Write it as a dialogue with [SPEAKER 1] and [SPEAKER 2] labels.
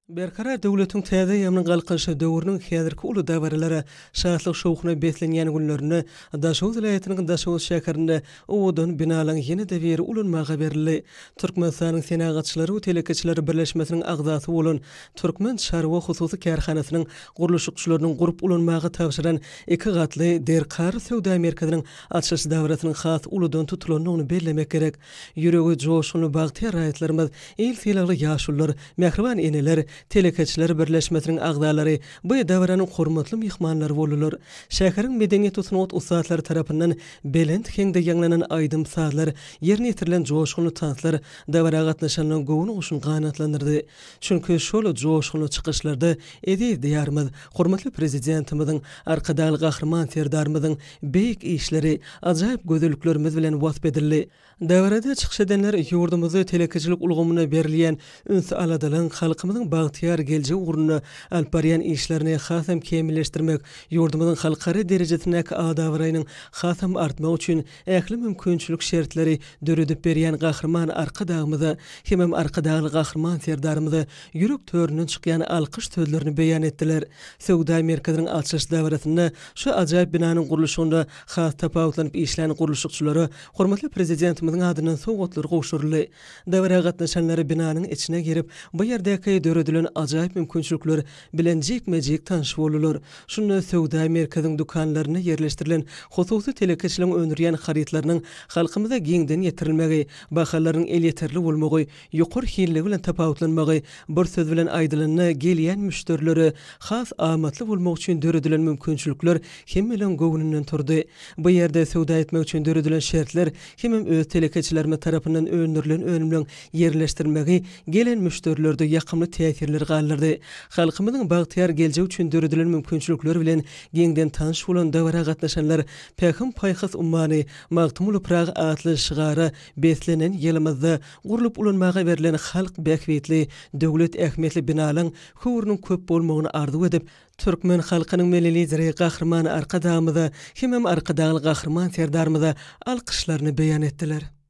[SPEAKER 1] Berkarar döwletiň täze ýamyny galkynşy döwrüniň häzirki uly dawarlary şahatlyk şowkuny beslenýän günlerini Daşow vilayetiniň Daşow şäherinde owudan binalan ýene-de beri ulanmaga berildi. Türkmenistanyň senagatçylary we telekeçileri birleşmesiniň agzasy bolan Türkmen şarwa hususy kärhanasynyň guruluşçylarynyň gurup ulanmaga tapşyran 2 gatly Derkar Sowda merkeziniň açyş dawratynyň has uludan tutulanyny bellemek gerek. Ýüregi joşuny bagty raýatlarymyz, el silagly ýaşullar, mehriban eneler, telekeçiler birleşmesiniň agzalary bu dawranyň hormatly mehmanlary bolurlar. Şäheriň medeniýet usuny usatlary tarapyndan belent heňde ýanglanan aýdym sazlar, ýerine ýetirilen joşguny tanslar dawra gatnaşanlaryň gowuny uşun ganatlandyrdy. Çünki şol joşguny çykyşlarda edi diýarmyz, hormatly prezidentimiziň, arkadaly gahrman serdarymyzyň beýik işleri, ajaýyp gözelliklerimiz bilen wasp edildi. Dawrada çykyş edenler ýurdumyzy telekeçilik ulgamyna berilýän ünsü aladalan halkymyzyň bagtyar gelje uğruna alp barýan işlerini hasam kemilleşdirmek, ýurdumyzyň halkary derejesindäki adawarynyň hasam artmak üçin ähli mümkinçilik şertleri döredip berýän gahrman arkadagymyza hem arkadagy gahrman serdarymyza ýürek töründen çykýan alkyş sözlerini beýan etdiler. Sowda merkeziniň açyş dawrasyna şu ajaýyp binanyň guruluşynda has tapawutlanyp işlän guruluşçylary hormatly prezidentimiziň adyna sowgatlar gowşurly. Dawra gatnaşanlary binanyň içine girip bu ýerdäki döredilen ajaýyp mümkinçilikler bilen jekmejek tanış bolurlar. Şunu Sowda merkeziniň dukanlaryna ýerleşdirilen hususy telekeçiligiň önürýän haritlarynyň halkymyza giňden ýetirilmegi, bahalaryň el ýeterli bolmagy, ýokary hilligi bilen tapawutlanmagy, bir söz bilen aýdylyny gelýän müşterileri has amatly bolmak üçin döredilen mümkinçilikler hemmeň gowunynyň turdy. Bu ýerde sowda etmek üçin döredilen şertler hem öz telekeçilerime tarapyndan önürilen önümden ýerleşdirmegi gelen müşterilerde ýakymly täsirler galdyrdy. Halkymyzyň bagtyar gelje üçin döredilen mümkinçilikler bilen giňden tanış bolan dawra gatnaşanlar pähim paýhas ummany magtymul prag atly şygara beslenen ýylymyzda gurulup ulanmaga berilen halk bäkwetli döwlet ähmetli binalan howrunyň köp bolmagyny arzu edip Türkmen halkynyň melli lideri gahrman arkadagymyza hem arkadagy gahrman serdarymyza alkyşlaryny beýan etdiler.